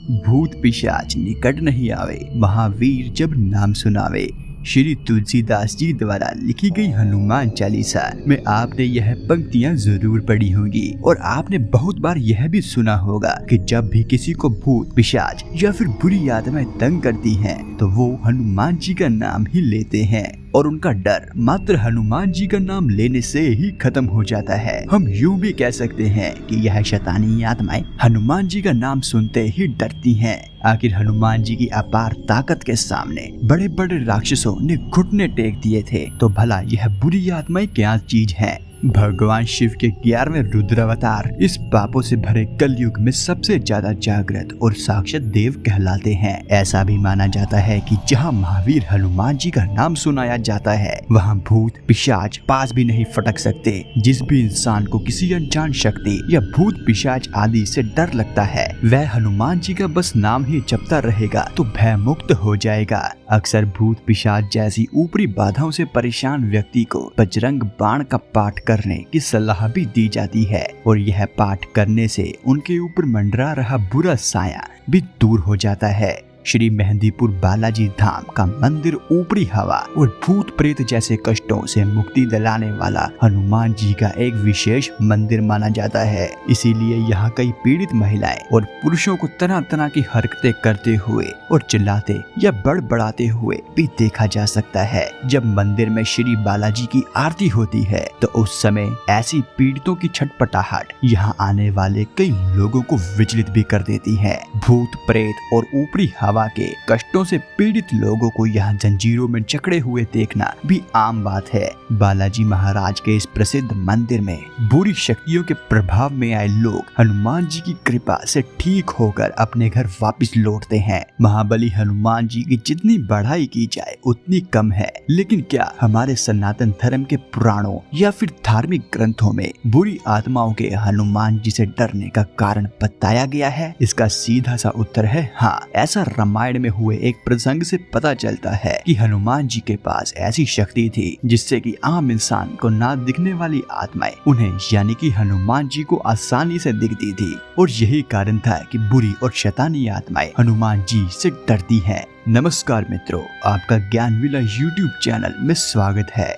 भूत पिशाच निकट नहीं आवे, महावीर जब नाम सुनावे। श्री तुलसीदास जी द्वारा लिखी गई हनुमान चालीसा में आपने यह पंक्तियां जरूर पढ़ी होंगी और आपने बहुत बार यह भी सुना होगा कि जब भी किसी को भूत पिशाच या फिर बुरी आत्माएं तंग करती हैं, तो वो हनुमान जी का नाम ही लेते हैं और उनका डर मात्र हनुमान जी का नाम लेने से ही खत्म हो जाता है। हम यूं भी कह सकते हैं कि यह शैतानी आत्माएं हनुमान जी का नाम सुनते ही डरती हैं। आखिर हनुमान जी की अपार ताकत के सामने बड़े बड़े राक्षसों ने घुटने टेक दिए थे, तो भला यह बुरी आत्माएं क्या चीज है। भगवान शिव के 11वें रुद्रावतार इस पापों से भरे कलयुग में सबसे ज्यादा जागृत और साक्षात देव कहलाते हैं। ऐसा भी माना जाता है कि जहां महावीर हनुमान जी का नाम सुनाया जाता है, वहां भूत पिशाच पास भी नहीं फटक सकते। जिस भी इंसान को किसी अनजान शक्ति या भूत पिशाच आदि से डर लगता है, वह हनुमान जी का बस नाम ही जपता रहेगा तो भय मुक्त हो जाएगा। अक्सर भूत पिशाच जैसी ऊपरी बाधाओं से परेशान व्यक्ति को बजरंग बाण का पाठ करने की सलाह भी दी जाती है और यह पाठ करने से उनके ऊपर मंडरा रहा बुरा साया भी दूर हो जाता है। श्री मेहंदीपुर बालाजी धाम का मंदिर ऊपरी हवा और भूत प्रेत जैसे कष्टों से मुक्ति दिलाने वाला हनुमान जी का एक विशेष मंदिर माना जाता है। इसीलिए यहाँ कई पीड़ित महिलाएं और पुरुषों को तरह तरह की हरकतें करते हुए और चिल्लाते या बड़बड़ाते हुए भी देखा जा सकता है। जब मंदिर में श्री बालाजी की आरती होती है, तो उस समय ऐसी पीड़ितों की छटपटाहट यहाँ आने वाले कई लोगों को विचलित भी कर देती है। भूत प्रेत और ऊपरी हवा के कष्टों से पीड़ित लोगों को यहाँ जंजीरों में जकड़े हुए देखना भी आम बात है। बालाजी महाराज के इस प्रसिद्ध मंदिर में बुरी शक्तियों के प्रभाव में आए लोग हनुमान जी की कृपा से ठीक होकर अपने घर वापस लौटते हैं। महाबली हनुमान जी की जितनी बढ़ाई की जाए उतनी कम है, लेकिन क्या हमारे सनातन धर्म के पुराणों या फिर धार्मिक ग्रंथों में बुरी आत्माओं के हनुमान जी से डरने का कारण बताया गया है? इसका सीधा सा उत्तर है हाँ। ऐसा रामायण में हुए एक प्रसंग से पता चलता है कि हनुमान जी के पास ऐसी शक्ति थी जिससे कि आम इंसान को ना दिखने वाली आत्माएं उन्हें यानी कि हनुमान जी को आसानी से दिखती थी और यही कारण था कि बुरी और शैतानी आत्माएं हनुमान जी से डरती हैं। नमस्कार मित्रों, आपका ज्ञान विला YouTube चैनल में स्वागत है।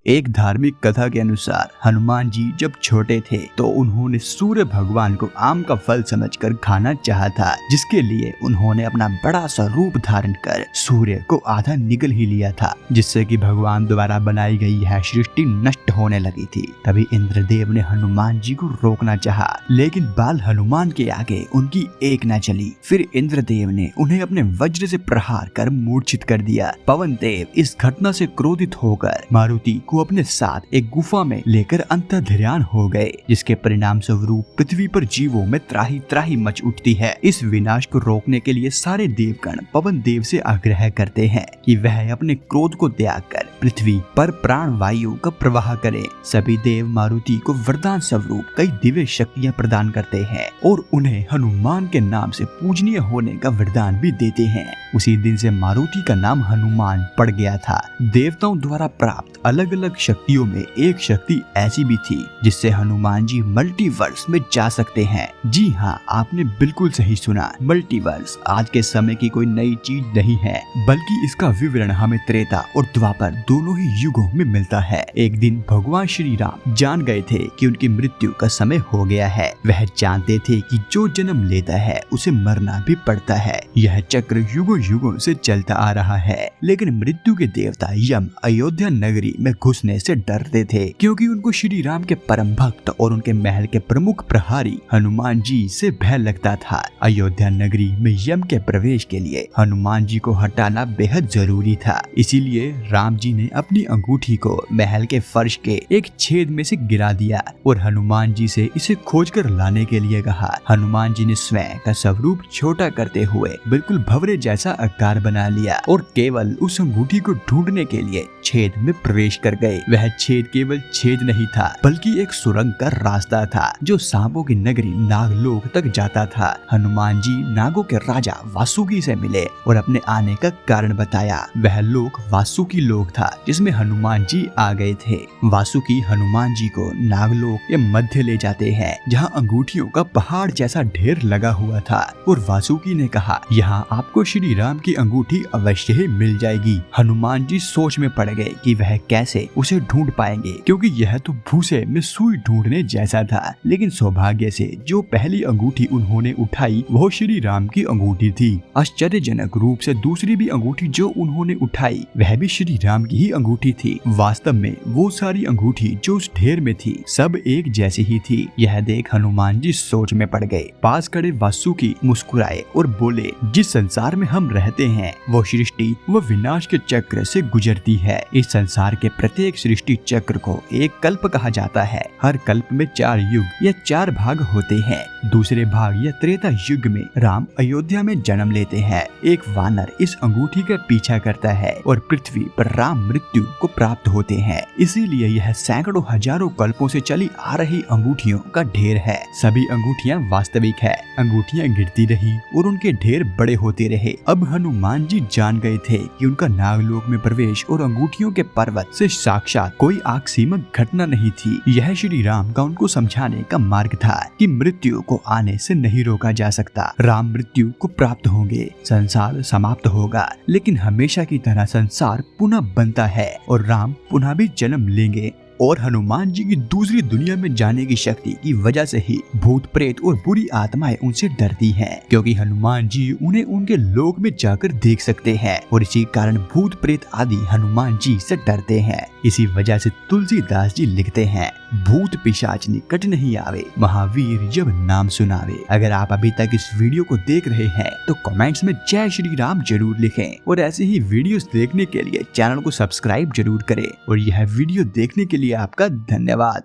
एक धार्मिक कथा के अनुसार हनुमान जी जब छोटे थे तो उन्होंने सूर्य भगवान को आम का फल समझकर खाना चाहा था, जिसके लिए उन्होंने अपना बड़ा सा रूप धारण कर सूर्य को आधा निगल ही लिया था, जिससे कि भगवान द्वारा बनाई गई यह सृष्टि नष्ट होने लगी थी। तभी इंद्रदेव ने हनुमान जी को रोकना चाहा, लेकिन बाल हनुमान के आगे उनकी एक न चली। फिर इंद्रदेव ने उन्हें अपने वज्र से प्रहार कर मूर्छित कर दिया। पवन देव इस घटना से क्रोधित होकर मारुति को अपने साथ एक गुफा में लेकर अंतर्ध्यान हो गए, जिसके परिणाम स्वरूप पृथ्वी पर जीवों में त्राही त्राही मच उठती है। इस विनाश को रोकने के लिए सारे देवगण पवन देव से आग्रह करते हैं कि वह अपने क्रोध को त्याग कर पृथ्वी पर प्राण वायु का प्रवाह करे। सभी देव मारुति को वरदान स्वरूप कई दिव्य शक्तियां प्रदान करते हैं और उन्हें हनुमान के नाम से पूजनीय होने का वरदान भी देते हैं। उसी दिन से मारुति का नाम हनुमान पड़ गया था। देवताओं द्वारा प्राप्त अलग अलग शक्तियों में एक शक्ति ऐसी भी थी जिससे हनुमान जी मल्टीवर्स में जा सकते हैं। जी हाँ, आपने बिल्कुल सही सुना। मल्टीवर्स आज के समय की कोई नई चीज नहीं है, बल्कि इसका विवरण हमें त्रेता और द्वापर दोनों ही युगों में मिलता है। एक दिन भगवान श्री राम जान गए थे कि उनकी मृत्यु का समय हो गया है। वह जानते थे कि जो जन्म लेता है उसे मरना भी पड़ता है। यह चक्र युगों युगों से चलता आ रहा है, लेकिन मृत्यु के देवता यम अयोध्या नगरी में घुसने से डरते थे, क्योंकि उनको श्री राम के परम भक्त और उनके महल के प्रमुख प्रहरी हनुमान जी से भय लगता था। अयोध्या नगरी में यम के प्रवेश के लिए हनुमान जी को हटाना बेहद जरूरी था। इसीलिए राम जी ने अपनी अंगूठी को महल के फर्श के एक छेद में से गिरा दिया और हनुमान जी से इसे खोज कर लाने के लिए कहा। हनुमान जी ने स्वयं का स्वरूप छोटा करते हुए बिल्कुल भंवरे जैसा आकार बना लिया और केवल उस अंगूठी को ढूंढने के लिए छेद में प्रवेश कर गए। वह छेद केवल छेद नहीं था बल्कि एक सुरंग का रास्ता था जो सांपों की नगरी नागलोक तक जाता था। हनुमान जी नागों के राजा वासुकी से मिले और अपने आने का कारण बताया। वह लोक वासुकी लोक था जिसमें हनुमान जी आ गए थे। वासुकी हनुमान जी को नागलोक के मध्य ले जाते हैं जहां अंगूठियों का पहाड़ जैसा ढेर लगा हुआ था और वासुकी ने कहा, यहाँ आपको श्री राम की अंगूठी अवश्य ही मिल जाएगी। हनुमान जी सोच में पड़ गए कि वह कैसे उसे ढूंढ पाएंगे क्योंकि यह तो भूसे में सुई ढूंढने जैसा था। लेकिन सौभाग्य से जो पहली अंगूठी उन्होंने उठाई वो श्री राम की अंगूठी थी। आश्चर्यजनक रूप से दूसरी भी अंगूठी जो उन्होंने उठाई वह भी श्री राम की ही अंगूठी थी। वास्तव में वो सारी अंगूठी जो उस ढेर में थी सब एक जैसी ही थी। यह देख हनुमान जी सोच में पड़ गए। पास खड़े वासुकी मुस्कुराए और बोले, जिस संसार में हम रहते हैं वो सृष्टि व विनाश के चक्र से गुजरती है। इस संसार के प्रत्येक सृष्टि चक्र को एक कल्प कहा जाता है। हर कल्प में 4 युग या 4 भाग होते हैं। दूसरे भाग या त्रेता युग में राम अयोध्या में जन्म लेते हैं। एक वानर इस अंगूठी का पीछा करता है और पृथ्वी पर राम मृत्यु को प्राप्त होते हैं। इसीलिए यह सैकड़ों हजारों कल्पों से चली आ रही अंगूठियों का ढेर है। सभी अंगूठियां वास्तविक है। अंगूठियां गिरती रही और उनके ढेर बड़े होते रहे। अब हनुमान जी जान गए थे कि उनका नागलोक में प्रवेश और अंगूठियों के पर्वत से साक्षात कोई आकस्मिक घटना नहीं थी। यह श्री राम का उनको समझाने का मार्ग था कि मृत्यु को आने से नहीं रोका जा सकता। राम मृत्यु को प्राप्त होंगे, संसार समाप्त होगा, लेकिन हमेशा की तरह संसार पुनः बनता है और राम पुनः भी जन्म लेंगे। और हनुमान जी की दूसरी दुनिया में जाने की शक्ति की वजह से ही भूत प्रेत और बुरी आत्माएं उनसे डरती हैं, क्योंकि हनुमान जी उन्हें उनके लोक में जाकर देख सकते हैं और इसी कारण भूत प्रेत आदि हनुमान जी से डरते हैं। इसी वजह से तुलसीदास जी लिखते हैं, भूत पिशाच निकट नहीं आवे, महावीर जब नाम सुनावे। अगर आप अभी तक इस वीडियो को देख रहे हैं तो कमेंट्स में जय श्री राम जरूर लिखें और ऐसे ही वीडियोस देखने के लिए चैनल को सब्सक्राइब जरूर करें। और यह वीडियो देखने के लिए आपका धन्यवाद।